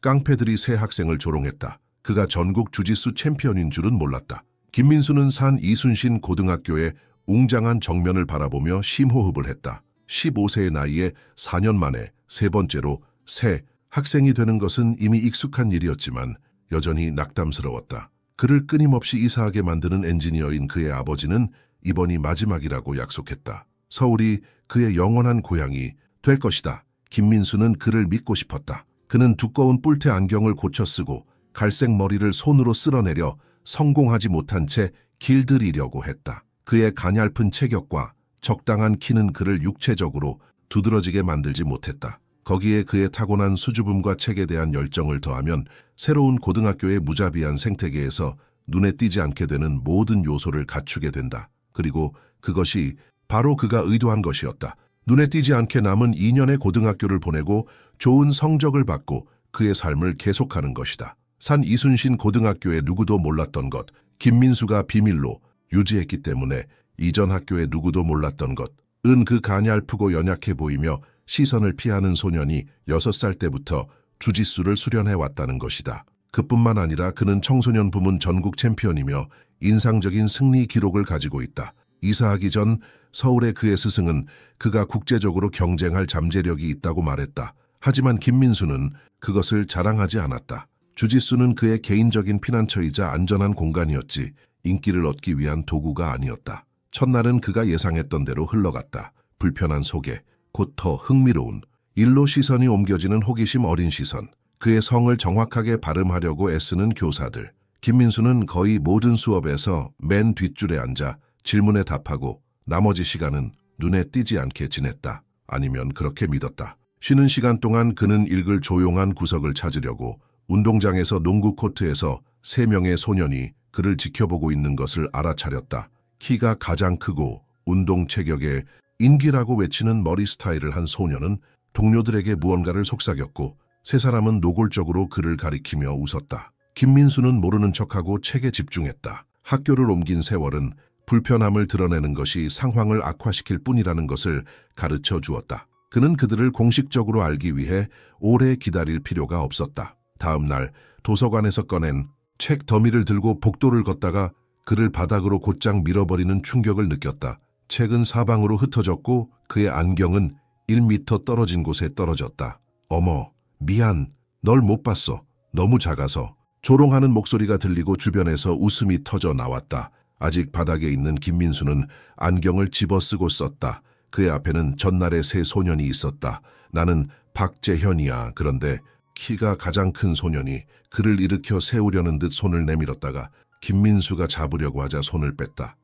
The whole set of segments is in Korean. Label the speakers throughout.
Speaker 1: 깡패들이 새 학생을 조롱했다. 그가 전국 주짓수 챔피언인 줄은 몰랐다. 김민수는 산 이순신 고등학교의 웅장한 정면을 바라보며 심호흡을 했다. 15세의 나이에 4년 만에 세 번째로 새 학생이 되는 것은 이미 익숙한 일이었지만 여전히 낙담스러웠다. 그를 끊임없이 이사하게 만드는 엔지니어인 그의 아버지는 이번이 마지막이라고 약속했다. 서울이 그의 영원한 고향이 될 것이다. 김민수는 그를 믿고 싶었다. 그는 두꺼운 뿔테 안경을 고쳐 쓰고 갈색 머리를 손으로 쓸어내려 성공하지 못한 채 길들이려고 했다. 그의 가냘픈 체격과 적당한 키는 그를 육체적으로 두드러지게 만들지 못했다. 거기에 그의 타고난 수줍음과 책에 대한 열정을 더하면 새로운 고등학교의 무자비한 생태계에서 눈에 띄지 않게 되는 모든 요소를 갖추게 된다. 그리고 그것이 바로 그가 의도한 것이었다. 눈에 띄지 않게 남은 2년의 고등학교를 보내고 좋은 성적을 받고 그의 삶을 계속하는 것이다. 산 이순신 고등학교에 누구도 몰랐던 것, 김민수가 비밀로 유지했기 때문에 이전 학교에 누구도 몰랐던 것, 그 가냘프고 연약해 보이며 시선을 피하는 소년이 6살 때부터 주짓수를 수련해왔다는 것이다. 그뿐만 아니라 그는 청소년 부문 전국 챔피언이며 인상적인 승리 기록을 가지고 있다. 이사하기 전 서울의 그의 스승은 그가 국제적으로 경쟁할 잠재력이 있다고 말했다. 하지만 김민수는 그것을 자랑하지 않았다. 주짓수는 그의 개인적인 피난처이자 안전한 공간이었지 인기를 얻기 위한 도구가 아니었다. 첫날은 그가 예상했던 대로 흘러갔다. 불편한 소개, 곧 더 흥미로운 일로 시선이 옮겨지는 호기심 어린 시선, 그의 성을 정확하게 발음하려고 애쓰는 교사들. 김민수는 거의 모든 수업에서 맨 뒷줄에 앉아 질문에 답하고 나머지 시간은 눈에 띄지 않게 지냈다. 아니면 그렇게 믿었다. 쉬는 시간 동안 그는 읽을 조용한 구석을 찾으려고 운동장에서 농구 코트에서 3명의 소년이 그를 지켜보고 있는 것을 알아차렸다. 키가 가장 크고 운동 체격에 인기라고 외치는 머리 스타일을 한 소년은 동료들에게 무언가를 속삭였고 세 사람은 노골적으로 그를 가리키며 웃었다. 김민수는 모르는 척하고 책에 집중했다. 학교를 옮긴 세월은 불편함을 드러내는 것이 상황을 악화시킬 뿐이라는 것을 가르쳐 주었다. 그는 그들을 공식적으로 알기 위해 오래 기다릴 필요가 없었다. 다음 날 도서관에서 꺼낸 책 더미를 들고 복도를 걷다가 그를 바닥으로 곧장 밀어버리는 충격을 느꼈다. 책은 사방으로 흩어졌고 그의 안경은 1미터 떨어진 곳에 떨어졌다. 어머, 미안, 널 못 봤어. 너무 작아서. 조롱하는 목소리가 들리고 주변에서 웃음이 터져 나왔다. 아직 바닥에 있는 김민수는 안경을 집어쓰고 썼다. 그의 앞에는 전날의 세 소년이 있었다. 나는 박재현이야. 그런데 키가 가장 큰 소년이 그를 일으켜 세우려는 듯 손을 내밀었다가 김민수가 잡으려고 하자 손을 뺐다.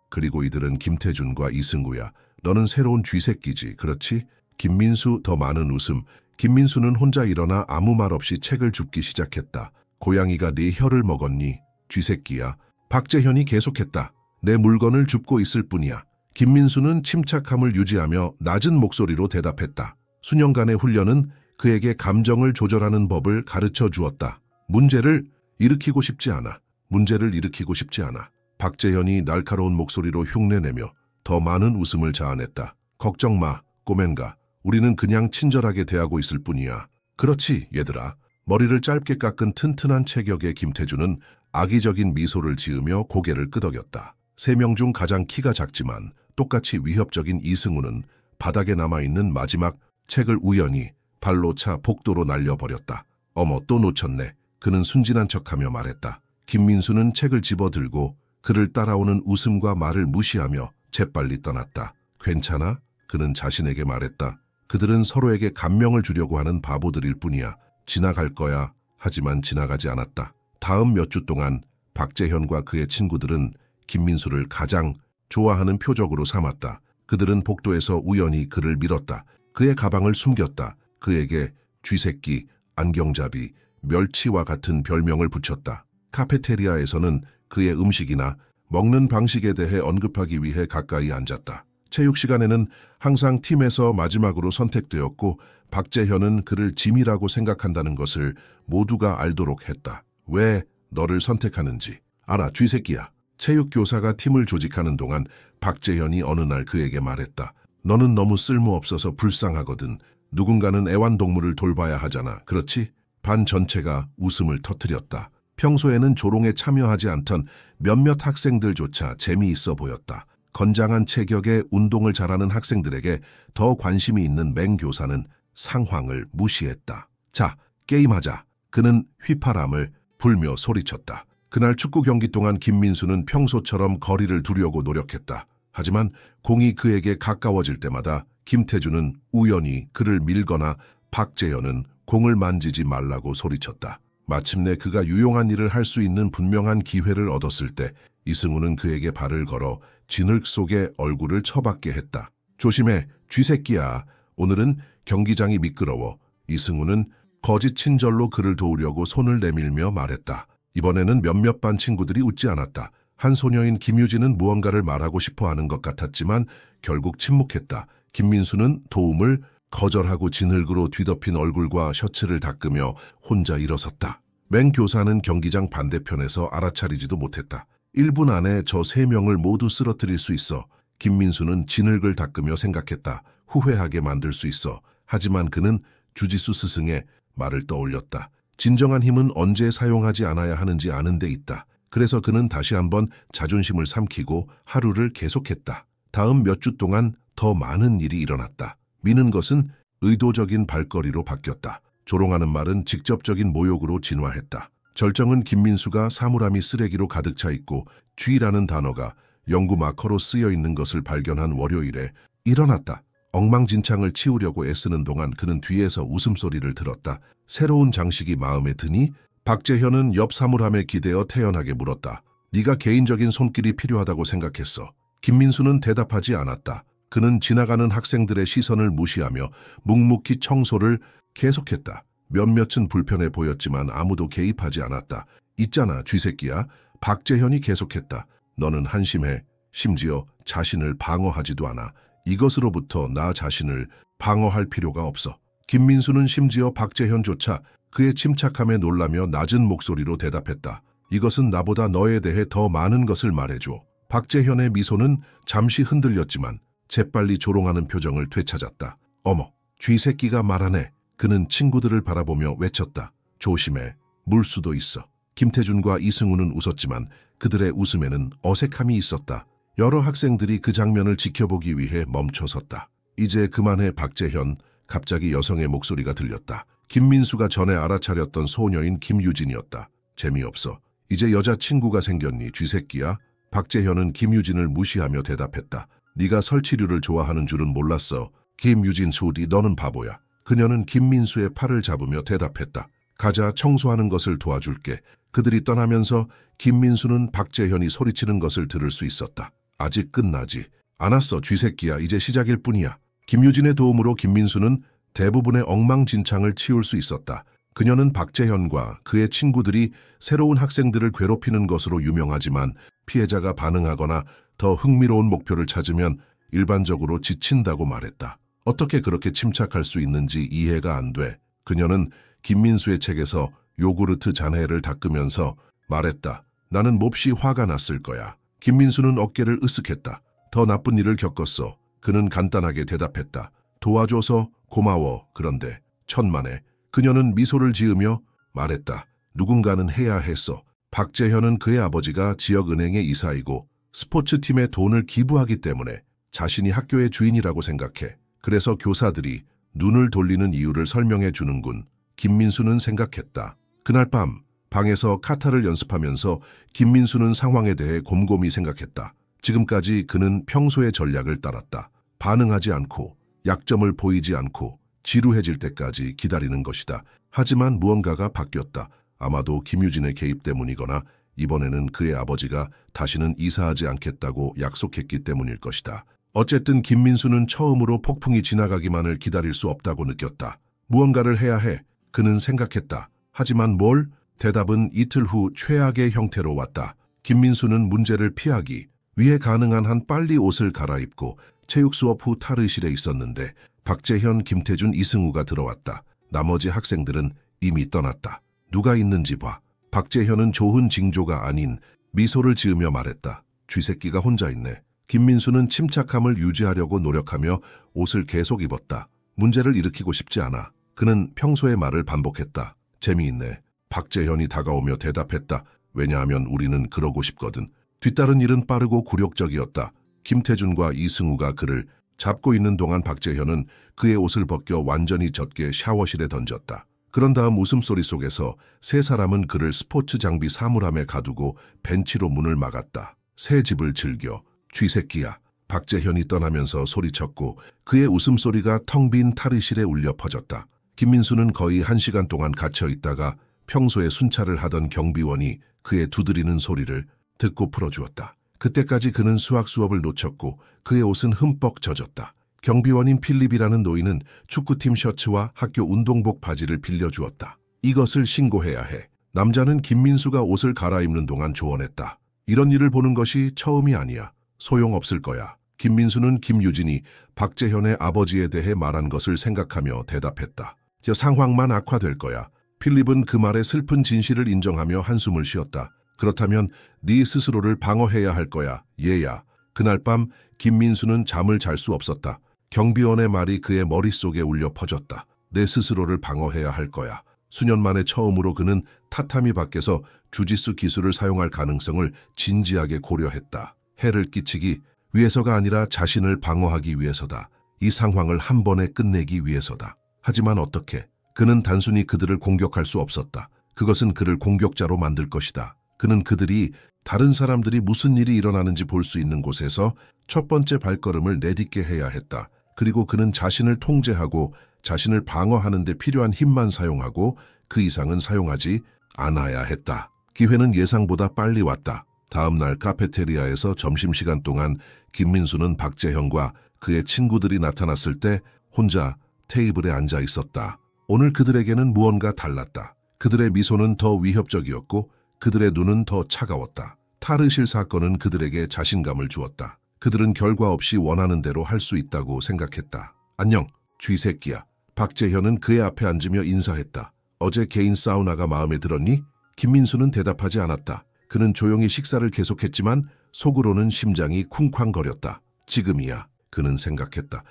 Speaker 1: 그리고 이들은 김태준과 이승구야. 너는 새로운 쥐새끼지, 그렇지? 김민수 더 많은 웃음. 김민수는 혼자 일어나 아무 말 없이 책을 줍기 시작했다. 고양이가 네 혀를 먹었니? 쥐새끼야. 박재현이 계속했다. 내 물건을 줍고 있을 뿐이야. 김민수는 침착함을 유지하며 낮은 목소리로 대답했다. 수년간의 훈련은 그에게 감정을 조절하는 법을 가르쳐 주었다. 문제를 일으키고 싶지 않아. 문제를 일으키고 싶지 않아. 박재현이 날카로운 목소리로 흉내내며 더 많은 웃음을 자아냈다. 걱정 마, 꼬맨가. 우리는 그냥 친절하게 대하고 있을 뿐이야. 그렇지, 얘들아. 머리를 짧게 깎은 튼튼한 체격의 김태준은 악의적인 미소를 지으며 고개를 끄덕였다. 3명 중 가장 키가 작지만 똑같이 위협적인 이승우는 바닥에 남아있는 마지막 책을 우연히 발로 차 복도로 날려버렸다. 어머, 또 놓쳤네. 그는 순진한 척하며 말했다. 김민수는 책을 집어들고 그를 따라오는 웃음과 말을 무시하며 재빨리 떠났다. 괜찮아? 그는 자신에게 말했다. 그들은 서로에게 감명을 주려고 하는 바보들일 뿐이야. 지나갈 거야. 하지만 지나가지 않았다. 다음 몇 주 동안 박재현과 그의 친구들은 김민수를 가장 좋아하는 표적으로 삼았다. 그들은 복도에서 우연히 그를 밀었다. 그의 가방을 숨겼다. 그에게 쥐새끼, 안경잡이, 멸치와 같은 별명을 붙였다. 카페테리아에서는 그의 음식이나 먹는 방식에 대해 언급하기 위해 가까이 앉았다. 체육 시간에는 항상 팀에서 마지막으로 선택되었고 박재현은 그를 짐이라고 생각한다는 것을 모두가 알도록 했다. 왜 너를 선택하는지 알아, 쥐새끼야. 체육교사가 팀을 조직하는 동안 박재현이 어느 날 그에게 말했다. 너는 너무 쓸모없어서 불쌍하거든. 누군가는 애완동물을 돌봐야 하잖아. 그렇지? 반 전체가 웃음을 터뜨렸다. 평소에는 조롱에 참여하지 않던 몇몇 학생들조차 재미있어 보였다. 건장한 체격에 운동을 잘하는 학생들에게 더 관심이 있는 맹교사는 상황을 무시했다. 자, 게임하자. 그는 휘파람을 불며 소리쳤다. 그날 축구 경기 동안 김민수는 평소처럼 거리를 두려고 노력했다. 하지만 공이 그에게 가까워질 때마다 김태준은 우연히 그를 밀거나 박재현은 공을 만지지 말라고 소리쳤다. 마침내 그가 유용한 일을 할 수 있는 분명한 기회를 얻었을 때 이승우는 그에게 발을 걸어 진흙 속에 얼굴을 처박게 했다. 조심해, 쥐새끼야. 오늘은 경기장이 미끄러워. 이승우는 거짓 친절로 그를 도우려고 손을 내밀며 말했다. 이번에는 몇몇 반 친구들이 웃지 않았다. 한 소녀인 김유진은 무언가를 말하고 싶어 하는 것 같았지만 결국 침묵했다. 김민수는 도움을 거절하고 진흙으로 뒤덮인 얼굴과 셔츠를 닦으며 혼자 일어섰다. 맹교사는 경기장 반대편에서 알아차리지도 못했다. 1분 안에 저 3명을 모두 쓰러뜨릴 수 있어. 김민수는 진흙을 닦으며 생각했다. 후회하게 만들 수 있어. 하지만 그는 주지수 스승의 말을 떠올렸다. 진정한 힘은 언제 사용하지 않아야 하는지 아는 데 있다. 그래서 그는 다시 한번 자존심을 삼키고 하루를 계속했다. 다음 몇 주 동안 더 많은 일이 일어났다. 미는 것은 의도적인 발걸이로 바뀌었다. 조롱하는 말은 직접적인 모욕으로 진화했다. 절정은 김민수가 사물함이 쓰레기로 가득 차 있고 쥐라는 단어가 영구 마커로 쓰여 있는 것을 발견한 월요일에 일어났다. 엉망진창을 치우려고 애쓰는 동안 그는 뒤에서 웃음소리를 들었다. 새로운 장식이 마음에 드니? 박재현은 옆 사물함에 기대어 태연하게 물었다. 네가 개인적인 손길이 필요하다고 생각했어. 김민수는 대답하지 않았다. 그는 지나가는 학생들의 시선을 무시하며 묵묵히 청소를 계속했다. 몇몇은 불편해 보였지만 아무도 개입하지 않았다. 있잖아, 쥐새끼야. 박재현이 계속했다. 너는 한심해. 심지어 자신을 방어하지도 않아. 이것으로부터 나 자신을 방어할 필요가 없어. 김민수는 심지어 박재현조차 그의 침착함에 놀라며 낮은 목소리로 대답했다. 이것은 나보다 너에 대해 더 많은 것을 말해줘. 박재현의 미소는 잠시 흔들렸지만 재빨리 조롱하는 표정을 되찾았다. 어머, 쥐새끼가 말하네. 그는 친구들을 바라보며 외쳤다. 조심해, 물 수도 있어. 김태준과 이승우는 웃었지만 그들의 웃음에는 어색함이 있었다. 여러 학생들이 그 장면을 지켜보기 위해 멈춰섰다. 이제 그만해, 박재현. 갑자기 여성의 목소리가 들렸다. 김민수가 전에 알아차렸던 소녀인 김유진이었다. 재미없어. 이제 여자친구가 생겼니, 쥐새끼야? 박재현은 김유진을 무시하며 대답했다. 네가 설치류를 좋아하는 줄은 몰랐어. 김유진 소디, 너는 바보야. 그녀는 김민수의 팔을 잡으며 대답했다. 가자, 청소하는 것을 도와줄게. 그들이 떠나면서 김민수는 박재현이 소리치는 것을 들을 수 있었다. 아직 끝나지 않았어, 쥐새끼야. 이제 시작일 뿐이야. 김유진의 도움으로 김민수는 대부분의 엉망진창을 치울 수 있었다. 그녀는 박재현과 그의 친구들이 새로운 학생들을 괴롭히는 것으로 유명하지만 피해자가 반응하거나 더 흥미로운 목표를 찾으면 일반적으로 지친다고 말했다. 어떻게 그렇게 침착할 수 있는지 이해가 안 돼. 그녀는 김민수의 책에서 요구르트 잔해를 닦으면서 말했다. 나는 몹시 화가 났을 거야. 김민수는 어깨를 으쓱했다. 더 나쁜 일을 겪었어. 그는 간단하게 대답했다. 도와줘서 고마워. 그런데 천만에. 그녀는 미소를 지으며 말했다. 누군가는 해야 했어. 박재현은 그의 아버지가 지역은행의 이사이고 스포츠팀에 돈을 기부하기 때문에 자신이 학교의 주인이라고 생각해. 그래서 교사들이 눈을 돌리는 이유를 설명해 주는군. 김민수는 생각했다. 그날 밤 방에서 카타를 연습하면서 김민수는 상황에 대해 곰곰이 생각했다. 지금까지 그는 평소의 전략을 따랐다. 반응하지 않고 약점을 보이지 않고 지루해질 때까지 기다리는 것이다. 하지만 무언가가 바뀌었다. 아마도 김유진의 개입 때문이거나 이번에는 그의 아버지가 다시는 이사하지 않겠다고 약속했기 때문일 것이다. 어쨌든 김민수는 처음으로 폭풍이 지나가기만을 기다릴 수 없다고 느꼈다. 무언가를 해야 해. 그는 생각했다. 하지만 뭘? 대답은 이틀 후 최악의 형태로 왔다. 김민수는 문제를 피하기 위해 가능한 한 빨리 옷을 갈아입고 체육 수업 후 탈의실에 있었는데 박재현, 김태준, 이승우가 들어왔다. 나머지 학생들은 이미 떠났다. 누가 있는지 봐. 박재현은 좋은 징조가 아닌 미소를 지으며 말했다. 쥐새끼가 혼자 있네. 김민수는 침착함을 유지하려고 노력하며 옷을 계속 입었다. 문제를 일으키고 싶지 않아. 그는 평소의 말을 반복했다. 재미있네. 박재현이 다가오며 대답했다. 왜냐하면 우리는 그러고 싶거든. 뒤따른 일은 빠르고 굴욕적이었다. 김태준과 이승우가 그를 잡고 있는 동안 박재현은 그의 옷을 벗겨 완전히 젖게 샤워실에 던졌다. 그런 다음 웃음소리 속에서 세 사람은 그를 스포츠 장비 사물함에 가두고 벤치로 문을 막았다. 새 집을 즐겨. 쥐새끼야. 박재현이 떠나면서 소리쳤고 그의 웃음소리가 텅 빈 탈의실에 울려 퍼졌다. 김민수는 거의 1시간 동안 갇혀 있다가 평소에 순찰을 하던 경비원이 그의 두드리는 소리를 듣고 풀어주었다. 그때까지 그는 수학 수업을 놓쳤고 그의 옷은 흠뻑 젖었다. 경비원인 필립이라는 노인은 축구팀 셔츠와 학교 운동복 바지를 빌려주었다. 이것을 신고해야 해. 남자는 김민수가 옷을 갈아입는 동안 조언했다. 이런 일을 보는 것이 처음이 아니야. 소용없을 거야. 김민수는 김유진이 박재현의 아버지에 대해 말한 것을 생각하며 대답했다. 저 상황만 악화될 거야. 필립은 그 말에 슬픈 진실을 인정하며 한숨을 쉬었다. 그렇다면 네 스스로를 방어해야 할 거야, 얘야. 그날 밤 김민수는 잠을 잘 수 없었다. 경비원의 말이 그의 머릿속에 울려 퍼졌다. 내 스스로를 방어해야 할 거야. 수년 만에 처음으로 그는 타타미 밖에서 주짓수 기술을 사용할 가능성을 진지하게 고려했다. 해를 끼치기 위해서가 아니라 자신을 방어하기 위해서다. 이 상황을 한 번에 끝내기 위해서다. 하지만 어떻게? 그는 단순히 그들을 공격할 수 없었다. 그것은 그를 공격자로 만들 것이다. 그는 그들이 다른 사람들이 무슨 일이 일어나는지 볼 수 있는 곳에서 첫 번째 발걸음을 내딛게 해야 했다. 그리고 그는 자신을 통제하고 자신을 방어하는 데 필요한 힘만 사용하고 그 이상은 사용하지 않아야 했다. 기회는 예상보다 빨리 왔다. 다음 날 카페테리아에서 점심시간 동안 김민수는 박재현과 그의 친구들이 나타났을 때 혼자 테이블에 앉아 있었다. 오늘 그들에게는 무언가 달랐다. 그들의 미소는 더 위협적이었고 그들의 눈은 더 차가웠다. 탈의실 사건은 그들에게 자신감을 주었다. 그들은 결과 없이 원하는 대로 할 수 있다고 생각했다. 안녕, 쥐새끼야. 박재현은 그의 앞에 앉으며 인사했다. 어제 개인 사우나가 마음에 들었니? 김민수는 대답하지 않았다. 그는 조용히 식사를 계속했지만 속으로는 심장이 쿵쾅거렸다. 지금이야. 그는 생각했다.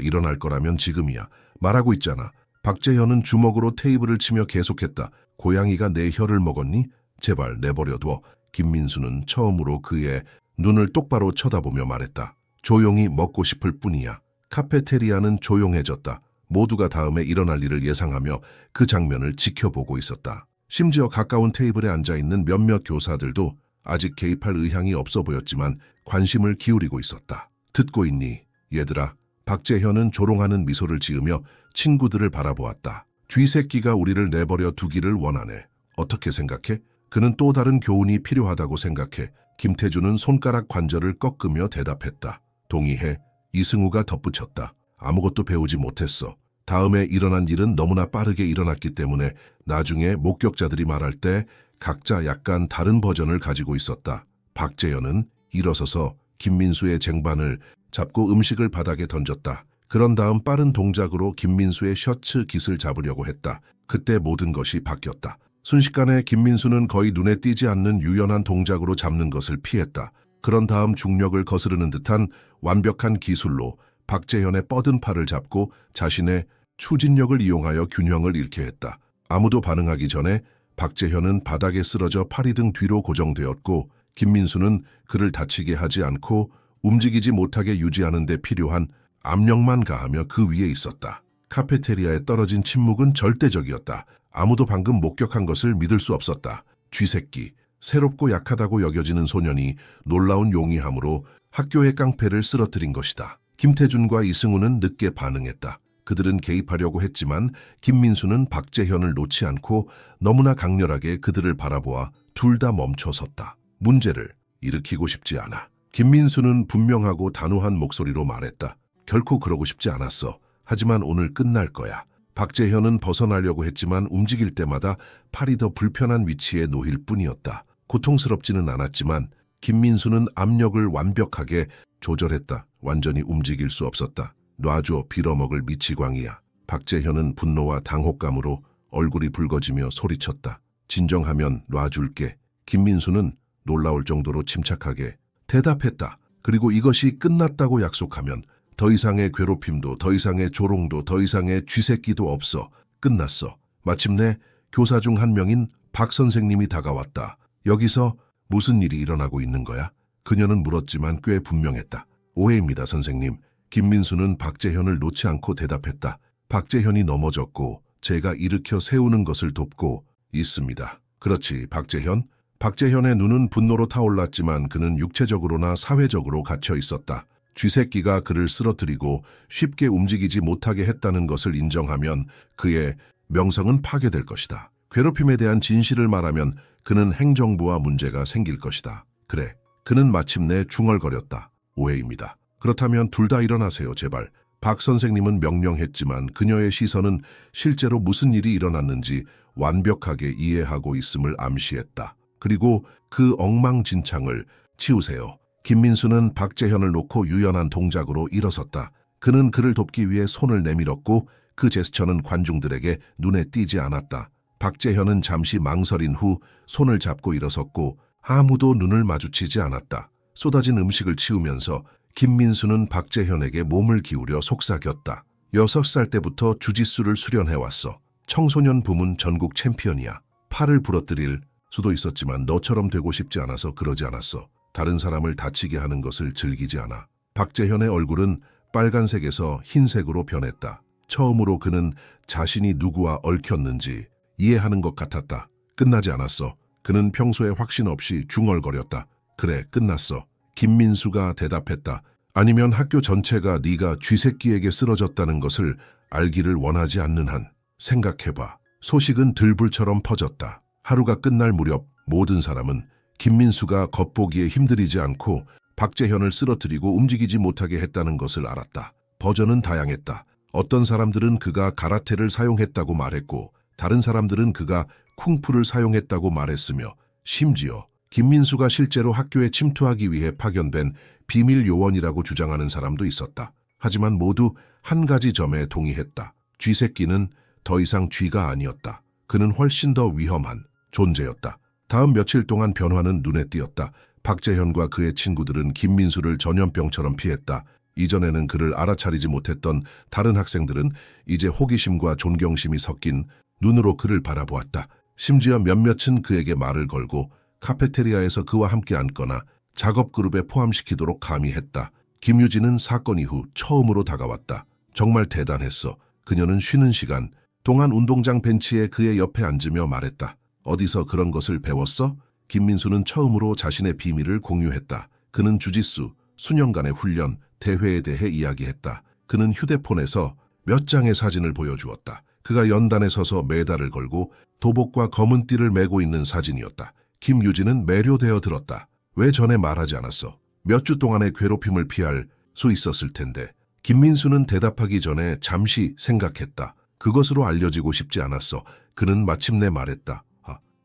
Speaker 1: 일어날 거라면 지금이야. 말하고 있잖아. 박재현은 주먹으로 테이블을 치며 계속했다. 고양이가 내 혀를 먹었니? 제발 내버려둬. 김민수는 처음으로 그의 눈을 똑바로 쳐다보며 말했다. 조용히 먹고 싶을 뿐이야. 카페테리아는 조용해졌다. 모두가 다음에 일어날 일을 예상하며 그 장면을 지켜보고 있었다. 심지어 가까운 테이블에 앉아있는 몇몇 교사들도 아직 개입할 의향이 없어 보였지만 관심을 기울이고 있었다. 듣고 있니? 얘들아. 박재현은 조롱하는 미소를 지으며 친구들을 바라보았다. 쥐새끼가 우리를 내버려 두기를 원하네. 어떻게 생각해? 그는 또 다른 교훈이 필요하다고 생각해. 김태준은 손가락 관절을 꺾으며 대답했다. 동의해. 이승우가 덧붙였다. 아무것도 배우지 못했어. 다음에 일어난 일은 너무나 빠르게 일어났기 때문에 나중에 목격자들이 말할 때 각자 약간 다른 버전을 가지고 있었다. 박재현은 일어서서 김민수의 쟁반을 잡고 음식을 바닥에 던졌다. 그런 다음 빠른 동작으로 김민수의 셔츠 깃을 잡으려고 했다. 그때 모든 것이 바뀌었다. 순식간에 김민수는 거의 눈에 띄지 않는 유연한 동작으로 잡는 것을 피했다. 그런 다음 중력을 거스르는 듯한 완벽한 기술로 박재현의 뻗은 팔을 잡고 자신의 추진력을 이용하여 균형을 잃게 했다. 아무도 반응하기 전에 박재현은 바닥에 쓰러져 팔이 등 뒤로 고정되었고 김민수는 그를 다치게 하지 않고 움직이지 못하게 유지하는 데 필요한 압력만 가하며 그 위에 있었다. 카페테리아에 떨어진 침묵은 절대적이었다. 아무도 방금 목격한 것을 믿을 수 없었다. 쥐새끼, 새롭고 약하다고 여겨지는 소년이 놀라운 용이함으로 학교의 깡패를 쓰러뜨린 것이다. 김태준과 이승우는 늦게 반응했다. 그들은 개입하려고 했지만 김민수는 박재현을 놓지 않고 너무나 강렬하게 그들을 바라보아 둘 다 멈춰섰다. 문제를 일으키고 싶지 않아. 김민수는 분명하고 단호한 목소리로 말했다. 결코 그러고 싶지 않았어. 하지만 오늘 끝날 거야. 박재현은 벗어나려고 했지만 움직일 때마다 팔이 더 불편한 위치에 놓일 뿐이었다. 고통스럽지는 않았지만 김민수는 압력을 완벽하게 조절했다. 완전히 움직일 수 없었다. 놔줘 빌어먹을 미치광이야. 박재현은 분노와 당혹감으로 얼굴이 붉어지며 소리쳤다. 진정하면 놔줄게. 김민수는 놀라울 정도로 침착하게 대답했다. 그리고 이것이 끝났다고 약속하면 더 이상의 괴롭힘도 더 이상의 조롱도 더 이상의 쥐새끼도 없어. 끝났어. 마침내 교사 중 한 명인 박 선생님이 다가왔다. 여기서 무슨 일이 일어나고 있는 거야? 그녀는 물었지만 꽤 분명했다. 오해입니다, 선생님. 김민수는 박재현을 놓지 않고 대답했다. 박재현이 넘어졌고 제가 일으켜 세우는 것을 돕고 있습니다. 그렇지, 박재현? 박재현의 눈은 분노로 타올랐지만 그는 육체적으로나 사회적으로 갇혀 있었다. 쥐새끼가 그를 쓰러뜨리고 쉽게 움직이지 못하게 했다는 것을 인정하면 그의 명성은 파괴될 것이다. 괴롭힘에 대한 진실을 말하면 그는 행정부와 문제가 생길 것이다. 그래, 그는 마침내 중얼거렸다. 오해입니다. 그렇다면 둘 다 일어나세요, 제발. 박 선생님은 명령했지만 그녀의 시선은 실제로 무슨 일이 일어났는지 완벽하게 이해하고 있음을 암시했다. 그리고 그 엉망진창을 치우세요. 김민수는 박재현을 놓고 유연한 동작으로 일어섰다. 그는 그를 돕기 위해 손을 내밀었고 그 제스처는 관중들에게 눈에 띄지 않았다. 박재현은 잠시 망설인 후 손을 잡고 일어섰고 아무도 눈을 마주치지 않았다. 쏟아진 음식을 치우면서 김민수는 박재현에게 몸을 기울여 속삭였다. 6살 때부터 주짓수를 수련해왔어. 청소년 부문 전국 챔피언이야. 팔을 부러뜨릴 수도 있었지만 너처럼 되고 싶지 않아서 그러지 않았어. 다른 사람을 다치게 하는 것을 즐기지 않아. 박재현의 얼굴은 빨간색에서 흰색으로 변했다. 처음으로 그는 자신이 누구와 얽혔는지 이해하는 것 같았다. 끝나지 않았어. 그는 평소에 확신 없이 중얼거렸다. 그래, 끝났어. 김민수가 대답했다. 아니면 학교 전체가 네가 쥐새끼에게 쓰러졌다는 것을 알기를 원하지 않는 한 생각해봐. 소식은 들불처럼 퍼졌다. 하루가 끝날 무렵 모든 사람은 김민수가 겉보기에 힘들이지 않고 박재현을 쓰러뜨리고 움직이지 못하게 했다는 것을 알았다. 버전은 다양했다. 어떤 사람들은 그가 가라테를 사용했다고 말했고 다른 사람들은 그가 쿵푸를 사용했다고 말했으며 심지어 김민수가 실제로 학교에 침투하기 위해 파견된 비밀 요원이라고 주장하는 사람도 있었다. 하지만 모두 한 가지 점에 동의했다. 쥐새끼는 더 이상 쥐가 아니었다. 그는 훨씬 더 위험한 존재였다. 다음 며칠 동안 변화는 눈에 띄었다. 박재현과 그의 친구들은 김민수를 전염병처럼 피했다. 이전에는 그를 알아차리지 못했던 다른 학생들은 이제 호기심과 존경심이 섞인 눈으로 그를 바라보았다. 심지어 몇몇은 그에게 말을 걸고 카페테리아에서 그와 함께 앉거나 작업 그룹에 포함시키도록 감히했다. 김유진은 사건 이후 처음으로 다가왔다. 정말 대단했어. 그녀는 쉬는 시간 동안 운동장 벤치에 그의 옆에 앉으며 말했다. 어디서 그런 것을 배웠어? 김민수는 처음으로 자신의 비밀을 공유했다. 그는 주짓수, 수년간의 훈련, 대회에 대해 이야기했다. 그는 휴대폰에서 몇 장의 사진을 보여주었다. 그가 연단에 서서 메달을 걸고 도복과 검은 띠를 메고 있는 사진이었다. 김유진은 매료되어 들었다. 왜 전에 말하지 않았어? 몇 주 동안의 괴롭힘을 피할 수 있었을 텐데. 김민수는 대답하기 전에 잠시 생각했다. 그것으로 알려지고 싶지 않았어. 그는 마침내 말했다.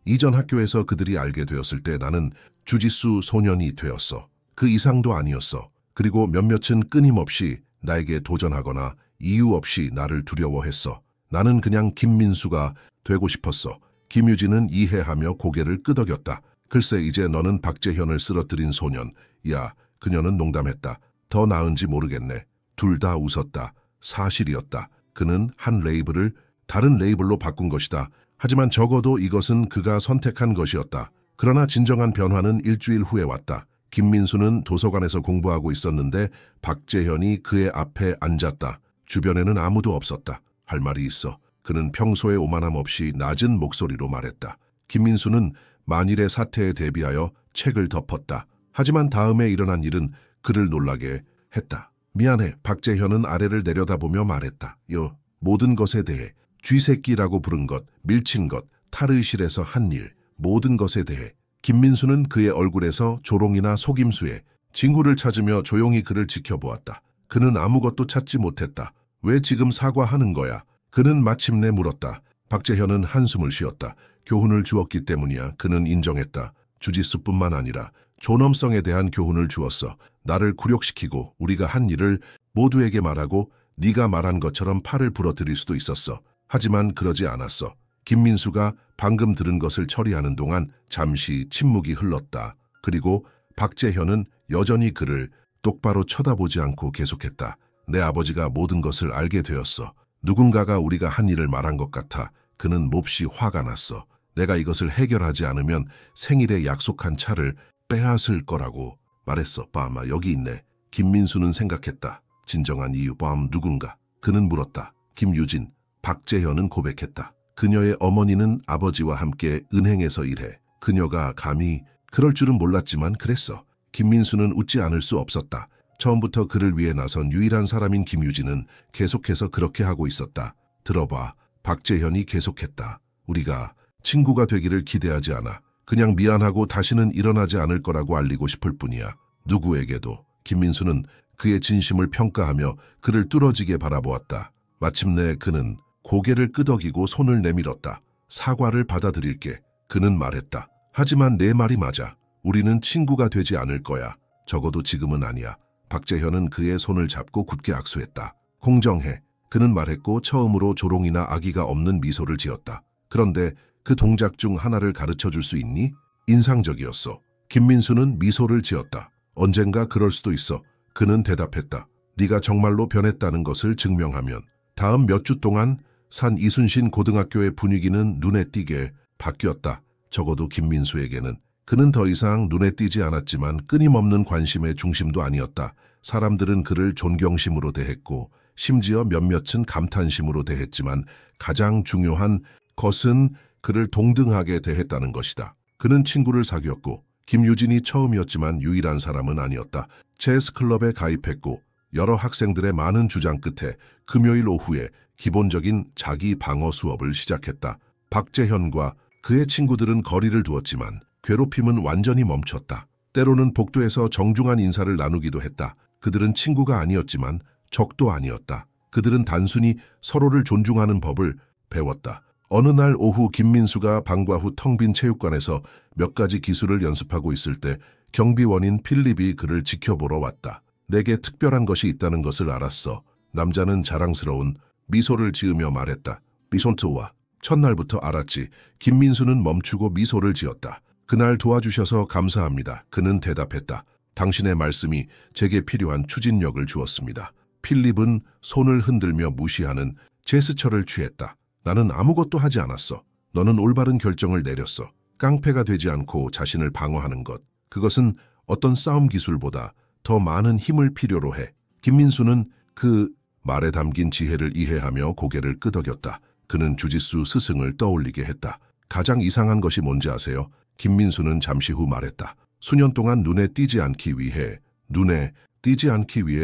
Speaker 1: 이전 학교에서 그들이 알게 되었을 때 나는 주짓수 소년이 되었어. 그 이상도 아니었어. 그리고 몇몇은 끊임없이 나에게 도전하거나 이유 없이 나를 두려워했어. 나는 그냥 김민수가 되고 싶었어. 김유진은 이해하며 고개를 끄덕였다. 글쎄, 이제 너는 박재현을 쓰러뜨린 소년. 야, 그녀는 농담했다. 더 나은지 모르겠네. 둘 다 웃었다. 사실이었다. 그는 한 레이블을 다른 레이블로 바꾼 것이다. 하지만 적어도 이것은 그가 선택한 것이었다. 그러나 진정한 변화는 일주일 후에 왔다. 김민수는 도서관에서 공부하고 있었는데 박재현이 그의 앞에 앉았다. 주변에는 아무도 없었다. 할 말이 있어. 그는 평소의 오만함 없이 낮은 목소리로 말했다. 김민수는 만일의 사태에 대비하여 책을 덮었다. 하지만 다음에 일어난 일은 그를 놀라게 했다. 미안해. 박재현은 아래를 내려다보며 말했다. 모든 것에 대해 쥐새끼라고 부른 것, 밀친 것, 탈의실에서 한 일, 모든 것에 대해. 김민수는 그의 얼굴에서 조롱이나 속임수에 징후를 찾으며 조용히 그를 지켜보았다. 그는 아무것도 찾지 못했다. 왜 지금 사과하는 거야? 그는 마침내 물었다. 박재현은 한숨을 쉬었다. 교훈을 주었기 때문이야. 그는 인정했다. 주짓수뿐만 아니라 존엄성에 대한 교훈을 주었어. 나를 굴욕시키고 우리가 한 일을 모두에게 말하고 네가 말한 것처럼 팔을 부러뜨릴 수도 있었어. 하지만 그러지 않았어. 김민수가 방금 들은 것을 처리하는 동안 잠시 침묵이 흘렀다. 그리고 박재현은 여전히 그를 똑바로 쳐다보지 않고 계속했다. 내 아버지가 모든 것을 알게 되었어. 누군가가 우리가 한 일을 말한 것 같아. 그는 몹시 화가 났어. 내가 이것을 해결하지 않으면 생일에 약속한 차를 빼앗을 거라고 말했어. 아마 여기 있네. 김민수는 생각했다. 진정한 이유 누군가? 그는 물었다. 김유진. 박재현은 고백했다. 그녀의 어머니는 아버지와 함께 은행에서 일해. 그녀가 감히 그럴 줄은 몰랐지만 그랬어. 김민수는 웃지 않을 수 없었다. 처음부터 그를 위해 나선 유일한 사람인 김유진은 계속해서 그렇게 하고 있었다. 들어봐. 박재현이 계속했다. 우리가 친구가 되기를 기대하지 않아. 그냥 미안하고 다시는 일어나지 않을 거라고 알리고 싶을 뿐이야. 누구에게도. 김민수는 그의 진심을 평가하며 그를 뚫어지게 바라보았다. 마침내 그는 고개를 끄덕이고 손을 내밀었다. 사과를 받아들일게. 그는 말했다. 하지만 내 말이 맞아. 우리는 친구가 되지 않을 거야. 적어도 지금은 아니야. 박재현은 그의 손을 잡고 굳게 악수했다. 공정해. 그는 말했고 처음으로 조롱이나 악의가 없는 미소를 지었다. 그런데 그 동작 중 하나를 가르쳐 줄 수 있니? 인상적이었어. 김민수는 미소를 지었다. 언젠가 그럴 수도 있어. 그는 대답했다. 네가 정말로 변했다는 것을 증명하면. 다음 몇 주 동안 산 이순신 고등학교의 분위기는 눈에 띄게 바뀌었다. 적어도 김민수에게는. 그는 더 이상 눈에 띄지 않았지만 끊임없는 관심의 중심도 아니었다. 사람들은 그를 존경심으로 대했고 심지어 몇몇은 감탄심으로 대했지만 가장 중요한 것은 그를 동등하게 대했다는 것이다. 그는 친구를 사귀었고 김유진이 처음이었지만 유일한 사람은 아니었다. 체스클럽에 가입했고 여러 학생들의 많은 주장 끝에 금요일 오후에 기본적인 자기 방어 수업을 시작했다. 박재현과 그의 친구들은 거리를 두었지만 괴롭힘은 완전히 멈췄다. 때로는 복도에서 정중한 인사를 나누기도 했다. 그들은 친구가 아니었지만 적도 아니었다. 그들은 단순히 서로를 존중하는 법을 배웠다. 어느 날 오후 김민수가 방과 후 텅 빈 체육관에서 몇 가지 기술을 연습하고 있을 때 경비원인 필립이 그를 지켜보러 왔다. 내게 특별한 것이 있다는 것을 알았어. 남자는 자랑스러운 미소를 지으며 말했다. 미손트와. 첫날부터 알았지. 김민수는 멈추고 미소를 지었다. 그날 도와주셔서 감사합니다. 그는 대답했다. 당신의 말씀이 제게 필요한 추진력을 주었습니다. 필립은 손을 흔들며 무시하는 제스처를 취했다. 나는 아무것도 하지 않았어. 너는 올바른 결정을 내렸어. 깡패가 되지 않고 자신을 방어하는 것. 그것은 어떤 싸움 기술보다 더 많은 힘을 필요로 해. 김민수는 그 말에 담긴 지혜를 이해하며 고개를 끄덕였다. 그는 주짓수 스승을 떠올리게 했다. 가장 이상한 것이 뭔지 아세요? 김민수는 잠시 후 말했다. 수년 동안 눈에 띄지 않기 위해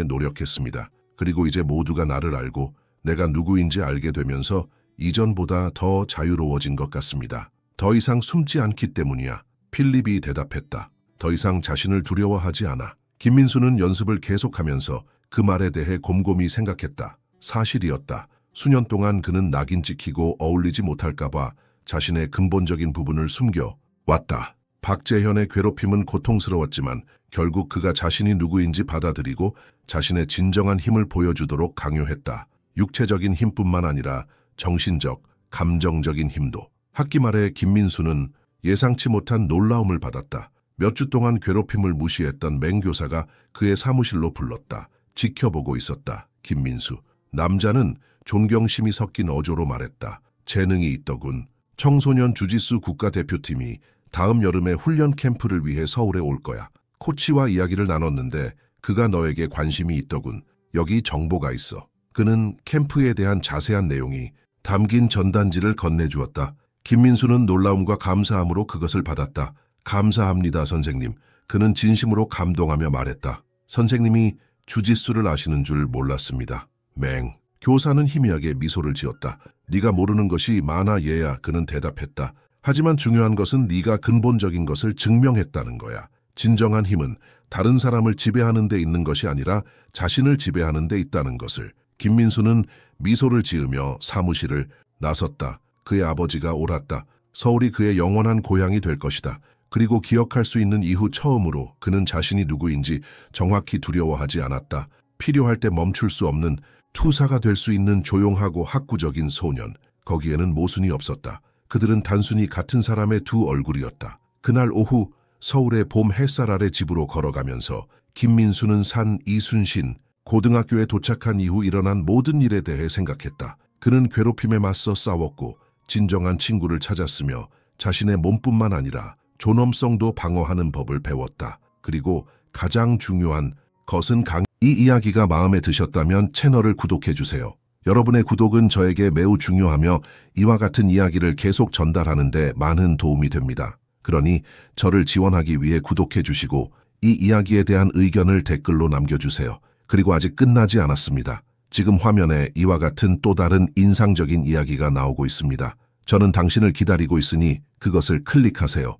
Speaker 1: 노력했습니다. 그리고 이제 모두가 나를 알고 내가 누구인지 알게 되면서 이전보다 더 자유로워진 것 같습니다. 더 이상 숨지 않기 때문이야. 필립이 대답했다. 더 이상 자신을 두려워하지 않아. 김민수는 연습을 계속하면서 그 말에 대해 곰곰이 생각했다. 사실이었다. 수년 동안 그는 낙인 찍히고 어울리지 못할까봐 자신의 근본적인 부분을 숨겨왔다. 박재현의 괴롭힘은 고통스러웠지만 결국 그가 자신이 누구인지 받아들이고 자신의 진정한 힘을 보여주도록 강요했다. 육체적인 힘뿐만 아니라 정신적, 감정적인 힘도. 학기 말에 김민수는 예상치 못한 놀라움을 받았다. 몇 주 동안 괴롭힘을 무시했던 맹교사가 그의 사무실로 불렀다. 지켜보고 있었다. 김민수. 남자는 존경심이 섞인 어조로 말했다. 재능이 있더군. 청소년 주짓수 국가대표팀이 다음 여름에 훈련 캠프를 위해 서울에 올 거야. 코치와 이야기를 나눴는데 그가 너에게 관심이 있더군. 여기 정보가 있어. 그는 캠프에 대한 자세한 내용이 담긴 전단지를 건네주었다. 김민수는 놀라움과 감사함으로 그것을 받았다. 감사합니다, 선생님. 그는 진심으로 감동하며 말했다. 선생님이 주짓수를 아시는 줄 몰랐습니다. 맹. 교사는 희미하게 미소를 지었다. 네가 모르는 것이 많아 얘야. 그는 대답했다. 하지만 중요한 것은 네가 근본적인 것을 증명했다는 거야. 진정한 힘은 다른 사람을 지배하는 데 있는 것이 아니라 자신을 지배하는 데 있다는 것을. 김민수는 미소를 지으며 사무실을 나섰다. 그의 아버지가 옳았다. 서울이 그의 영원한 고향이 될 것이다. 그리고 기억할 수 있는 이후 처음으로 그는 자신이 누구인지 정확히 두려워하지 않았다. 필요할 때 멈출 수 없는 투사가 될 수 있는 조용하고 학구적인 소년. 거기에는 모순이 없었다. 그들은 단순히 같은 사람의 두 얼굴이었다. 그날 오후 서울의 봄 햇살 아래 집으로 걸어가면서 김민수는 산 이순신 고등학교에 도착한 이후 일어난 모든 일에 대해 생각했다. 그는 괴롭힘에 맞서 싸웠고 진정한 친구를 찾았으며 자신의 몸뿐만 아니라 존엄성도 방어하는 법을 배웠다. 그리고 가장 중요한 것은 이 이야기가 마음에 드셨다면 채널을 구독해주세요. 여러분의 구독은 저에게 매우 중요하며 이와 같은 이야기를 계속 전달하는 데 많은 도움이 됩니다. 그러니 저를 지원하기 위해 구독해주시고 이 이야기에 대한 의견을 댓글로 남겨주세요. 그리고 아직 끝나지 않았습니다. 지금 화면에 이와 같은 또 다른 인상적인 이야기가 나오고 있습니다. 저는 당신을 기다리고 있으니 그것을 클릭하세요.